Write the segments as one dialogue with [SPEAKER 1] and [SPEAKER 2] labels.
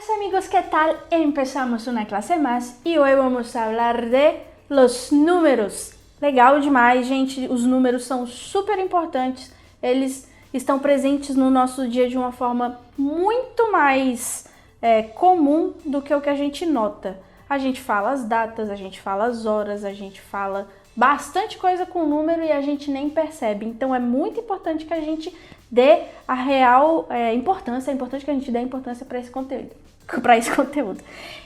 [SPEAKER 1] Hola amigos, ¿qué tal? Empezamos una clase más y hoy vamos a hablar de los números. Legal demais, gente, os números são super importantes, eles estão presentes no nosso dia de uma forma muito mais comum do que o que a gente nota. A gente fala as datas, a gente fala as horas, a gente fala bastante coisa com número e a gente nem percebe. Então é muito importante que a gente dê a real importância, é importante que a gente dê a importância para esse conteúdo.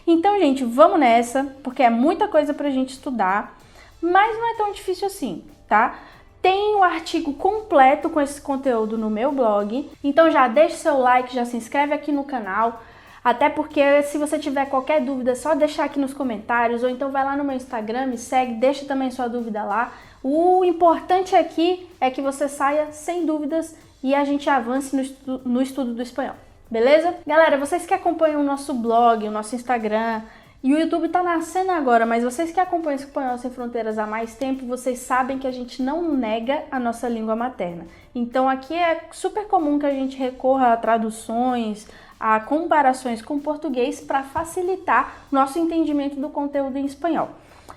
[SPEAKER 1] Então, gente, vamos nessa, porque é muita coisa pra gente estudar, mas não é tão difícil assim, tá? Tem um artigo completo com esse conteúdo no meu blog, então já deixa seu like, já se inscreve aqui no canal, até porque se você tiver qualquer dúvida, é só deixar aqui nos comentários, ou então vai lá no meu Instagram, me segue, deixa também sua dúvida lá. O importante aqui é que você saia sem dúvidas e a gente avance no estudo do espanhol. Beleza? Galera, vocês que acompanham o nosso blog, o nosso Instagram, e o YouTube tá nascendo agora, mas vocês que acompanham o Espanhol Sem Fronteiras há mais tempo, vocês sabem que a gente não nega a nossa língua materna. Então aqui é super comum que a gente recorra a traduções, a comparações com o português para facilitar nosso entendimento do conteúdo em espanhol.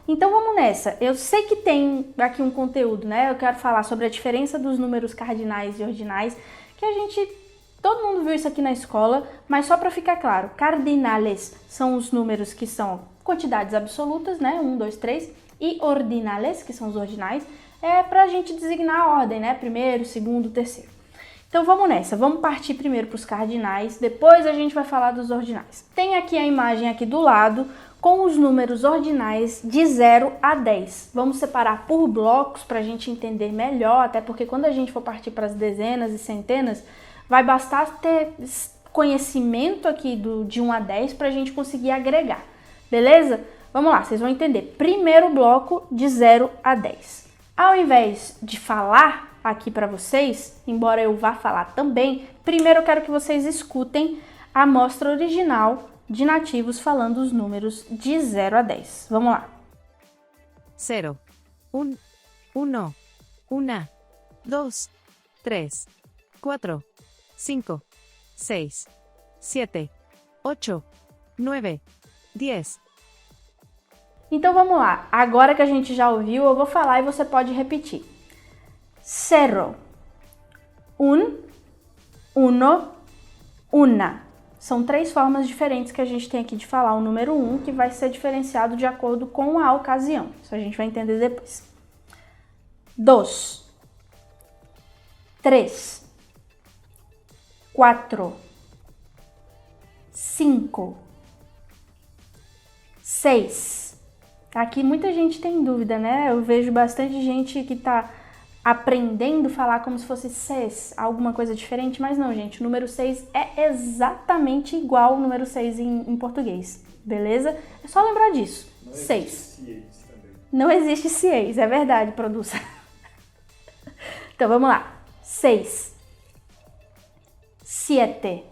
[SPEAKER 1] Então vamos nessa. Eu sei que tem aqui um conteúdo, né? Eu quero falar sobre a diferença dos números cardinais e ordinais, que todo mundo viu isso aqui na escola, mas só para ficar claro, cardinales são os números que são quantidades absolutas, né? 1, 2, 3, e ordinales, que são os ordinais, é para a gente designar a ordem, né? Primeiro, segundo, terceiro. Então vamos nessa, vamos partir primeiro para os cardinais, depois a gente vai falar dos ordinais. Tem aqui a imagem aqui do lado com os números ordinais de 0 a 10. Vamos separar por blocos para a gente entender melhor, até porque quando a gente for partir para as dezenas e centenas, vai bastar ter conhecimento aqui de 1 a 10 para a gente conseguir agregar, beleza? Vamos lá, vocês vão entender. Primeiro bloco de 0 a 10. Ao invés de falar aqui para vocês, embora eu vá falar também, primeiro eu quero que vocês escutem a amostra original de nativos falando os números de 0 a 10. Vamos lá.
[SPEAKER 2] 0, 1, 1, 1, 2, 3, 4, 5, 6, 7, 8, 9, 10.
[SPEAKER 1] Então vamos lá, agora que a gente já ouviu, eu vou falar e você pode repetir. 0, 1, 1, 1. São 3 formas diferentes que a gente tem aqui de falar o número 1, que vai ser diferenciado de acordo com a ocasião. Isso a gente vai entender depois. 2, 3, 4, 5, 6. Aqui muita gente tem dúvida, né? Eu vejo bastante gente que tá aprendendo a falar como se fosse 6, alguma coisa diferente, mas não, gente. O número 6 é exatamente igual ao número 6 em português, beleza? É só lembrar disso. 6. Não existe 6, é verdade, produção. Então vamos lá. 6. 7,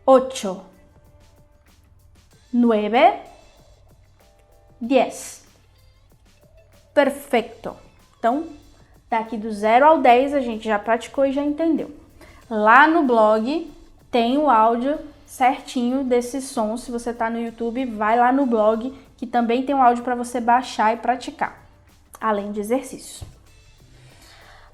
[SPEAKER 1] 8, 9, 10. Perfeito. Então, daqui do 0 ao 10 a gente já praticou e já entendeu. Lá no blog tem o áudio certinho desses sons. Se você está no YouTube, vai lá no blog que também tem um áudio para você baixar e praticar, além de exercícios.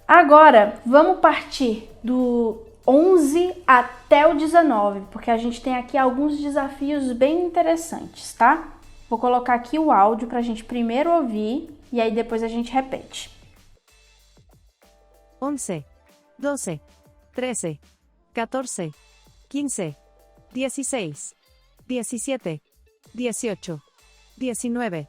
[SPEAKER 1] Agora, vamos partir do 11 até o 19, porque a gente tem aqui alguns desafios bem interessantes, tá? Vou colocar aqui o áudio para a gente primeiro ouvir e aí depois a gente repete.
[SPEAKER 2] 11, 12, 13, 14, 15, 16, 17, 18, 19.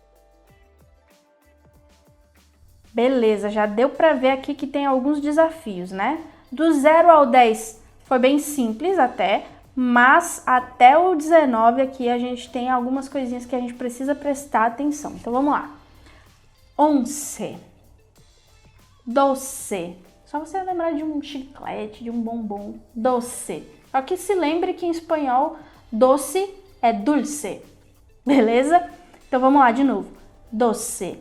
[SPEAKER 1] Beleza, já deu para ver aqui que tem alguns desafios, né? Do 0 ao 10 foi bem simples até, mas até o 19 aqui a gente tem algumas coisinhas que a gente precisa prestar atenção. Então vamos lá. 11, 12. Só você lembrar de um chiclete, de um bombom. Doce. Só que se lembre que em espanhol, doce é dulce. Beleza? Então vamos lá de novo. 12,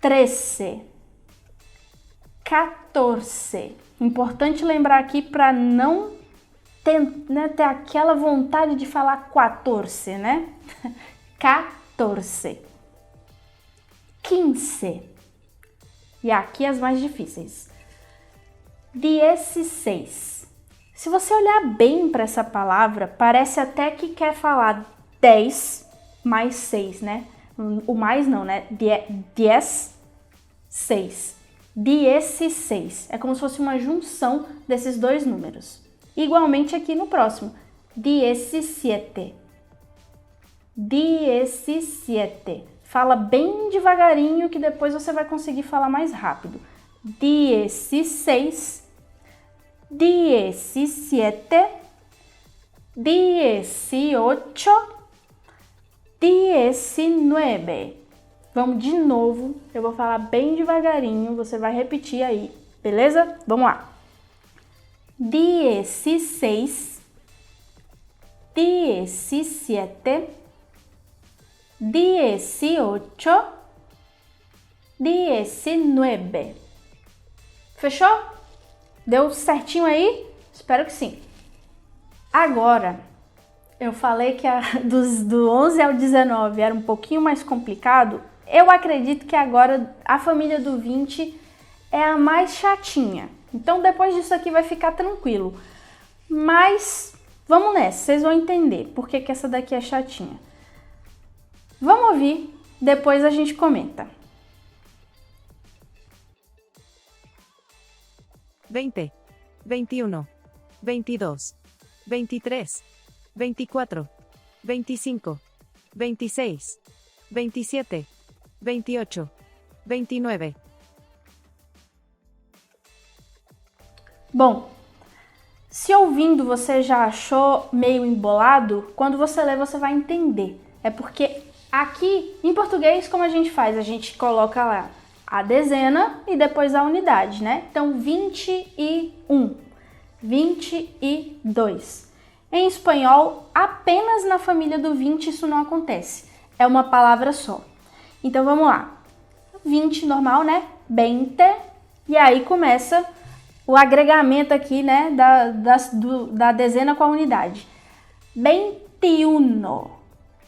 [SPEAKER 1] 13, 14. Importante lembrar aqui para não ter aquela vontade de falar 14, né? 14. 15. E aqui as mais difíceis. 16. Se você olhar bem para essa palavra, parece até que quer falar 10 mais 6, né? O mais não, né? 10, 6. 16. É como se fosse uma junção desses dois números. Igualmente aqui no próximo. 17. 17. Fala bem devagarinho que depois você vai conseguir falar mais rápido. 16, 17, 18, 19. Vamos de novo, eu vou falar bem devagarinho, você vai repetir aí, beleza? Vamos lá. 16, 17, 18, 19. Fechou? Deu certinho aí? Espero que sim. Agora, eu falei que do 11 ao 19 era um pouquinho mais complicado. Eu acredito que agora a família do 20 é a mais chatinha. Então, depois disso aqui vai ficar tranquilo. Mas, vamos nessa, vocês vão entender por que essa daqui é chatinha. Vamos ouvir, depois a gente comenta.
[SPEAKER 2] 20, 21, 22, 23, 24, 25, 26, 27, 28, 29.
[SPEAKER 1] Bom, se ouvindo você já achou meio embolado, quando você ler você vai entender. É porque aqui, em português, como a gente faz? A gente coloca lá a dezena e depois a unidade, né? Então, 21, 22. Em espanhol, apenas na família do 20 isso não acontece. É uma palavra só. Então, vamos lá. 20 normal, né? 20. E aí começa o agregamento aqui, né? Da dezena com a unidade. 21.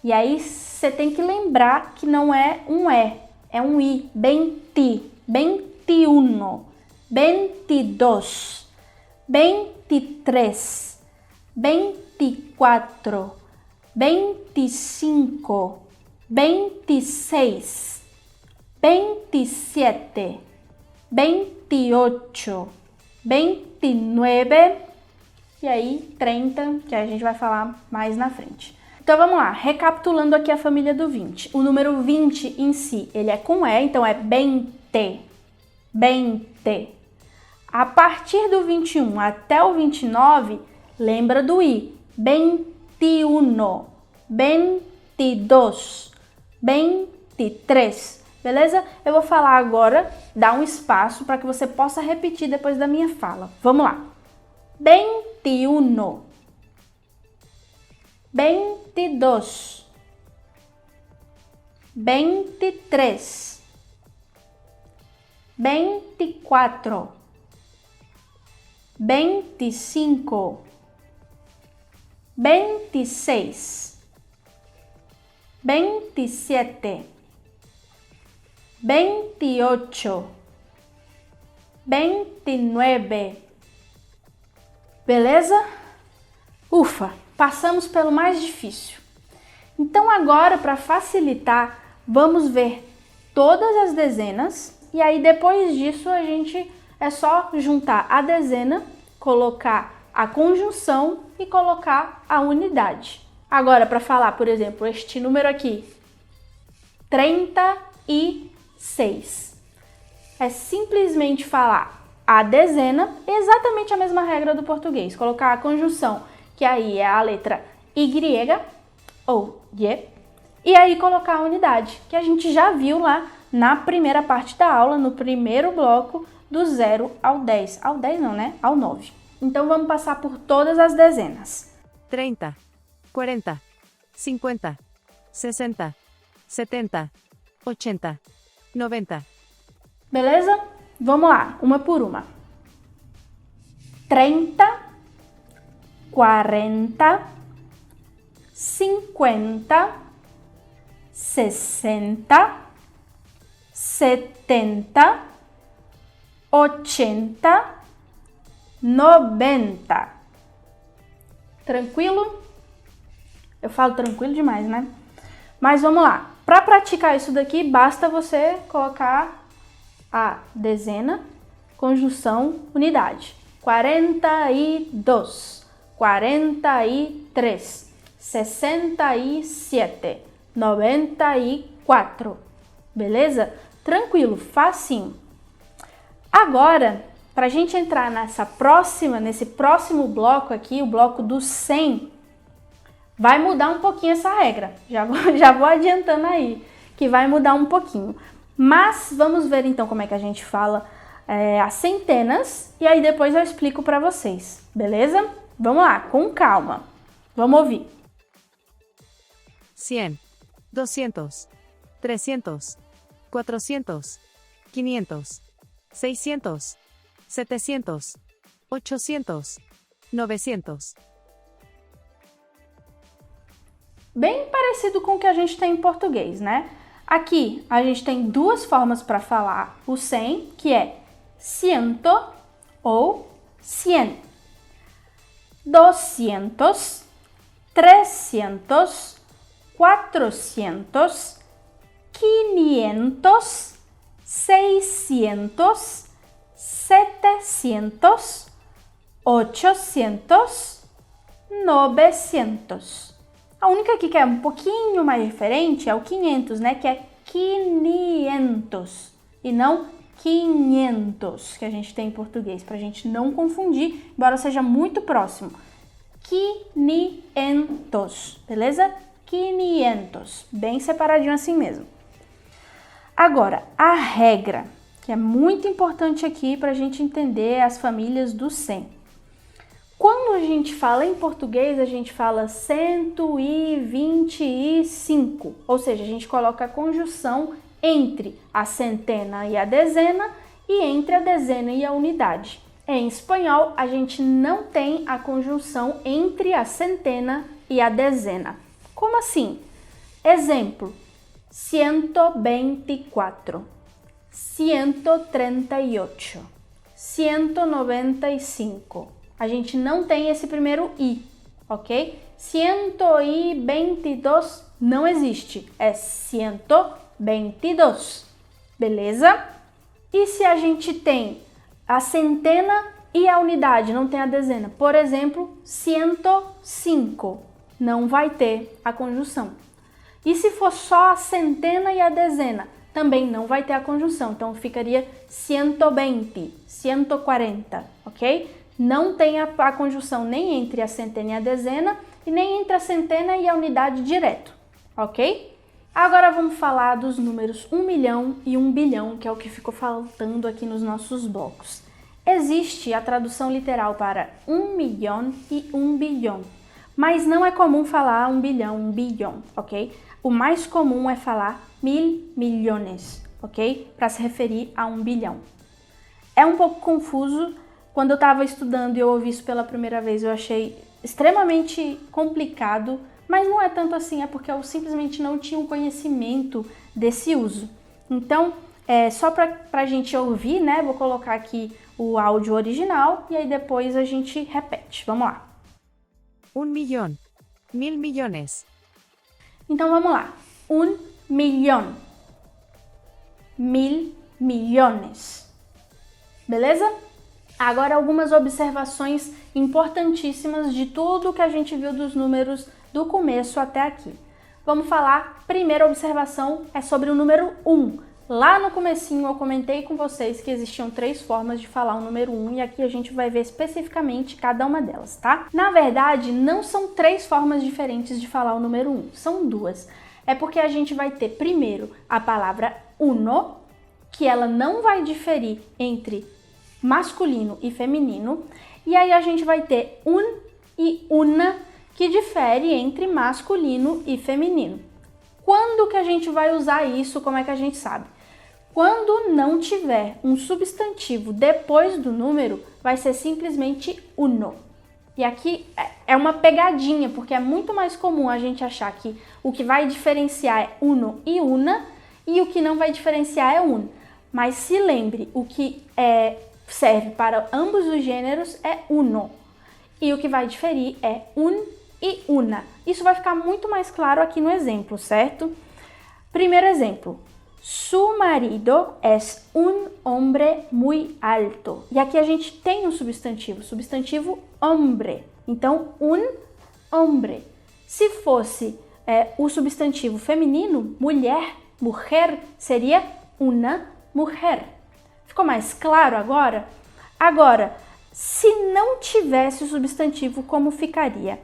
[SPEAKER 1] E aí você tem que lembrar que não é um E, é um I. 20, 21, 22, 23, 24, 25, 26, 27, 28, 29 e aí 30, que a gente vai falar mais na frente. Então vamos lá, recapitulando aqui a família do 20. O número 20 em si, ele é com E, então é 20, 20. A partir do 21 até o 29, lembra do I. 21, 22, 23. Beleza? Eu vou falar agora, dar um espaço para que você possa repetir depois da minha fala. Vamos lá. 21, 22, 23, 24, 25, 26, 27, 28, 29. Beleza? Ufa, passamos pelo mais difícil. Então agora, para facilitar, vamos ver todas as dezenas e aí depois disso a gente é só juntar a dezena, colocar a conjunção e colocar a unidade. Agora, para falar, por exemplo, este número aqui, 36. É simplesmente falar a dezena, exatamente a mesma regra do português. Colocar a conjunção, que aí é a letra Y ou Y, e aí colocar a unidade, que a gente já viu lá na primeira parte da aula, no primeiro bloco, do 0 ao 10. Ao 10 não, né? Ao 9. Então vamos passar por todas as dezenas.
[SPEAKER 2] 30, 40, 50, 60, 70, 80, 90.
[SPEAKER 1] Beleza? Vamos lá, uma por uma. 30, 40, 50, 60, 70, 80, 90. Tranquilo? Eu falo tranquilo demais, né? Mas vamos lá. Para praticar isso daqui, basta você colocar a dezena, conjunção, unidade. 42, 43, 67, 94. Beleza? Tranquilo, facinho. Agora, para a gente entrar nesse próximo bloco aqui, o bloco do 100, vai mudar um pouquinho essa regra. Já vou adiantando aí, que vai mudar um pouquinho. Mas vamos ver então como é que a gente fala as centenas e aí depois eu explico para vocês, beleza? Vamos lá, com calma. Vamos ouvir.
[SPEAKER 2] 100, 200, 300, 400, 500, 600, 700, 800, 900.
[SPEAKER 1] Bem parecido com o que a gente tem em português, né? Aqui a gente tem duas formas para falar o 100, que é ciento ou cien. 200, 300, 400, 500, 600, 700, 800, 900. A única aqui que é um pouquinho mais diferente é o 500, né? Que é 500 e não 500, que a gente tem em português, para a gente não confundir, embora seja muito próximo. 500, beleza? 500, bem separadinho assim mesmo. Agora, a regra, que é muito importante aqui para a gente entender as famílias do 100. Quando a gente fala em português, a gente fala 125, ou seja, a gente coloca a conjunção entre a centena e a dezena e entre a dezena e a unidade. Em espanhol, a gente não tem a conjunção entre a centena e a dezena. Como assim? Exemplo, 124, 138, 195. A gente não tem esse primeiro i, ok? 122 não existe, é 122, beleza? E se a gente tem a centena e a unidade, não tem a dezena? Por exemplo, 105, não vai ter a conjunção. E se for só a centena e a dezena, também não vai ter a conjunção, então ficaria 120, 140, ok? Não tem a conjunção nem entre a centena e a dezena e nem entre a centena e a unidade direto, ok? Agora vamos falar dos números 1 milhão e 1 bilhão, que é o que ficou faltando aqui nos nossos blocos. Existe a tradução literal para 1 milhão e 1 bilhão, mas não é comum falar 1 bilhão, 1 bilhão, ok? O mais comum é falar 1000 milhões, ok? Para se referir a 1 bilhão. É um pouco confuso. Quando eu estava estudando e eu ouvi isso pela primeira vez, eu achei extremamente complicado, mas não é tanto assim, é porque eu simplesmente não tinha um conhecimento desse uso. Então, só para a gente ouvir, né, vou colocar aqui o áudio original e aí depois a gente repete. Vamos lá.
[SPEAKER 2] 1 millón, 1000 millones.
[SPEAKER 1] Então, vamos lá. 1 milhão, 1000 milhões. Beleza? Agora algumas observações importantíssimas de tudo que a gente viu dos números do começo até aqui. Vamos falar, primeira observação é sobre o número 1. Lá no comecinho eu comentei com vocês que existiam 3 formas de falar o número 1 e aqui a gente vai ver especificamente cada uma delas, tá? Na verdade, não são 3 formas diferentes de falar o número 1, são 2. É porque a gente vai ter primeiro a palavra uno, que ela não vai diferir entre masculino e feminino, e aí a gente vai ter un e una, que difere entre masculino e feminino. Quando que a gente vai usar isso? Como é que a gente sabe? Quando não tiver um substantivo depois do número, vai ser simplesmente uno, E aqui é uma pegadinha, porque é muito mais comum a gente achar que o que vai diferenciar é uno e una, e o que não vai diferenciar é un. Mas se lembre, o que serve para ambos os gêneros é uno, e o que vai diferir é un e una. Isso vai ficar muito mais claro aqui no exemplo, certo? Primeiro exemplo. Su marido es un hombre muy alto. E aqui a gente tem um substantivo hombre. Então, un hombre. Se fosse o substantivo feminino, mulher, mujer, seria una mujer. Ficou mais claro agora? Agora, se não tivesse o substantivo, como ficaria?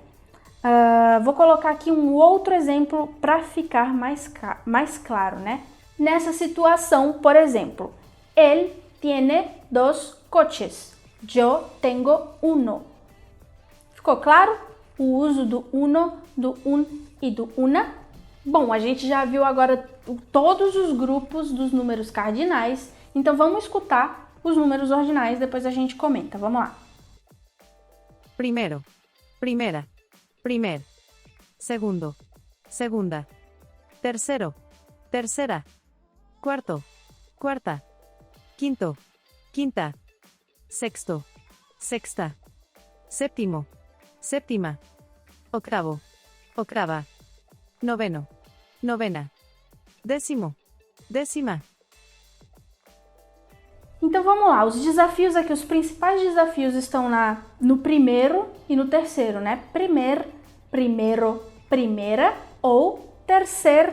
[SPEAKER 1] Vou colocar aqui um outro exemplo para ficar mais claro, né? Nessa situação, por exemplo, él tiene dos coches, yo tengo uno. Ficou claro o uso do uno, do un e do una? Bom, a gente já viu agora todos os grupos dos números cardinais, então vamos escutar os números ordinais, depois a gente comenta. Vamos lá.
[SPEAKER 2] Primero, primera, primer. Segundo, segunda. Tercero, tercera. Cuarto, cuarta. Quinto, quinta. Sexto, sexta. Séptimo, séptima. Octavo, octava. Noveno, novena. Décimo, décima.
[SPEAKER 1] Então vamos lá, os desafios aqui, os principais desafios estão no primeiro e no terceiro, né? Primeiro, primeira ou terceiro,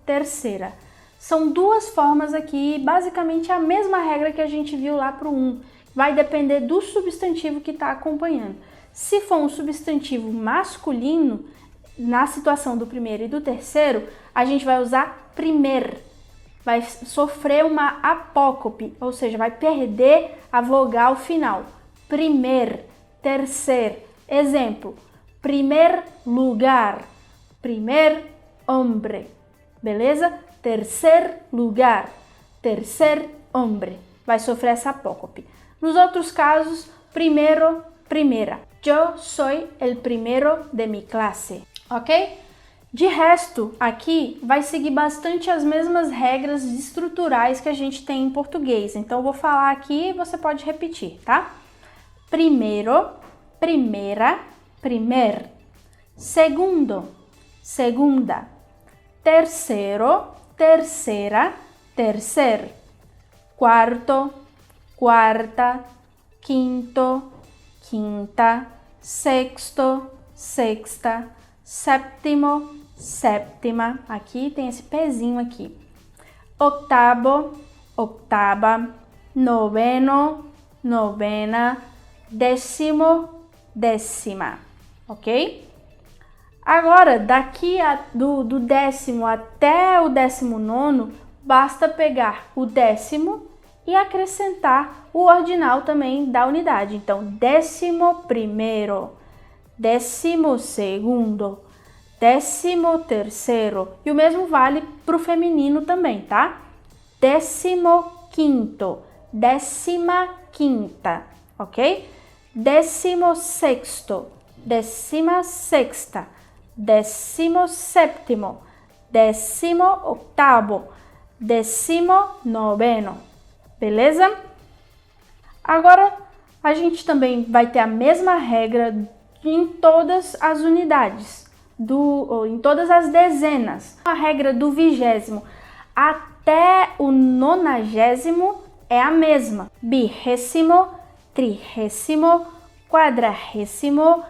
[SPEAKER 1] terceira. São duas formas aqui, basicamente a mesma regra que a gente viu lá para o 1. Vai depender do substantivo que está acompanhando. Se for um substantivo masculino, na situação do primeiro e do terceiro, a gente vai usar primeiro. Vai sofrer uma apócope, ou seja, vai perder a vogal final. Primeiro, terceiro. Exemplo, primeiro lugar, primeiro hombre, beleza? Terceiro lugar, terceiro hombre. Vai sofrer essa apócope. Nos outros casos, primeiro, primera. Yo soy el primero de mi clase, ok? De resto, aqui vai seguir bastante as mesmas regras estruturais que a gente tem em português. Então, eu vou falar aqui e você pode repetir, tá? Primeiro, primeira, primer. Segundo, segunda. Terceiro, terceira, tercer. Quarto, quarta. Quinto, quinta. Sexto, sexta. Sétimo, sétima. Aqui tem esse pezinho aqui. Octavo, octava. Noveno, novena. Décimo, décima. Ok? Agora, daqui do décimo até o 19º, basta pegar o décimo e acrescentar o ordinal também da unidade. Então, 11º, 12º, 13º. E o mesmo vale para o feminino também, tá? 15º, 15ª, ok? 16º, 16ª, 17º, 18º, 19º, beleza? Agora, a gente também vai ter a mesma regra em todas as unidades, em todas as dezenas. A regra do 20º até o 90º é a mesma. 20º, 30º, 40º,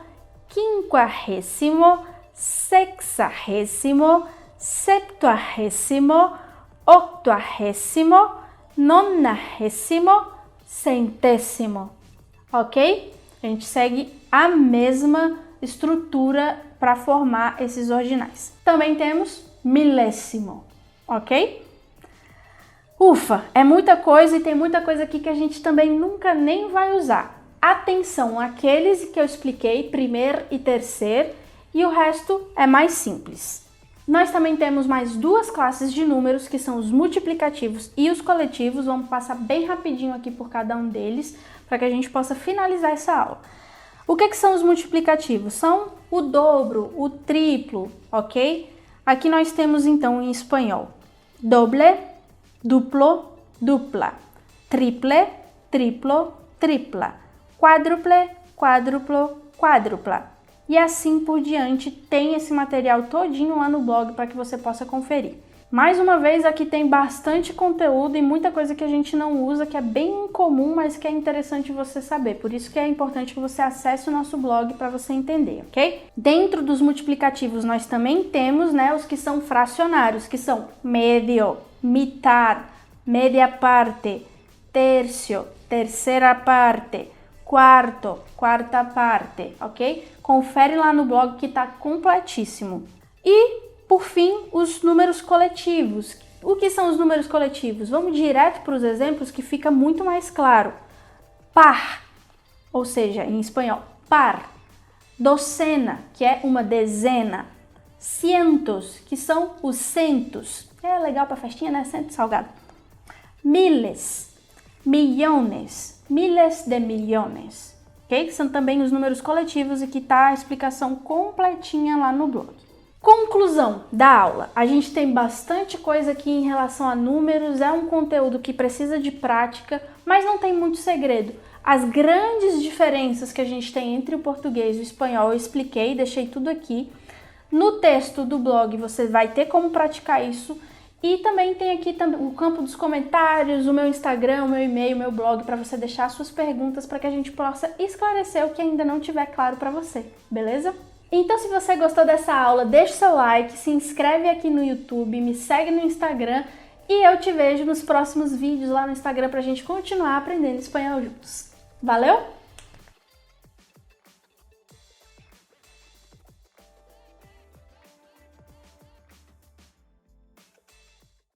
[SPEAKER 1] 50º, 60º, 70º, 80º, 90º, 100º, ok? A gente segue a mesma estrutura para formar esses ordinais. Também temos milésimo, ok? Ufa, é muita coisa e tem muita coisa aqui que a gente também nunca nem vai usar. Atenção àqueles que eu expliquei, primeiro e terceiro, e o resto é mais simples. Nós também temos mais duas classes de números, que são os multiplicativos e os coletivos. Vamos passar bem rapidinho aqui por cada um deles, para que a gente possa finalizar essa aula. O que são os multiplicativos? São o dobro, o triplo, ok? Aqui nós temos então em espanhol doble, duplo, dupla, triple, triplo, tripla, quádruple, quádruplo, quádrupla. E assim por diante, tem esse material todinho lá no blog para que você possa conferir. Mais uma vez, aqui tem bastante conteúdo e muita coisa que a gente não usa, que é bem incomum, mas que é interessante você saber. Por isso que é importante que você acesse o nosso blog para você entender, ok? Dentro dos multiplicativos, nós também temos, né, os que são fracionários, que são medio, mitad, media parte, tercio, terceira parte, quarto, quarta parte, ok? Confere lá no blog que tá completíssimo. E, por fim, os números coletivos. O que são os números coletivos? Vamos direto para os exemplos que fica muito mais claro. Par, ou seja, em espanhol, par. Docena, que é uma dezena. Cientos, que são os centos. É legal para festinha, né? Cento salgado. Miles, millones, miles de millones. Ok? Que são também os números coletivos e que tá a explicação completinha lá no blog. Conclusão da aula. A gente tem bastante coisa aqui em relação a números, é um conteúdo que precisa de prática, mas não tem muito segredo. As grandes diferenças que a gente tem entre o português e o espanhol eu expliquei, deixei tudo aqui. No texto do blog você vai ter como praticar isso. E também tem aqui o campo dos comentários, o meu Instagram, o meu e-mail, o meu blog, para você deixar suas perguntas para que a gente possa esclarecer o que ainda não estiver claro para você, beleza? Então, se você gostou dessa aula, deixa o seu like, se inscreve aqui no YouTube, me segue no Instagram e eu te vejo nos próximos vídeos lá no Instagram pra gente continuar aprendendo espanhol juntos. Valeu?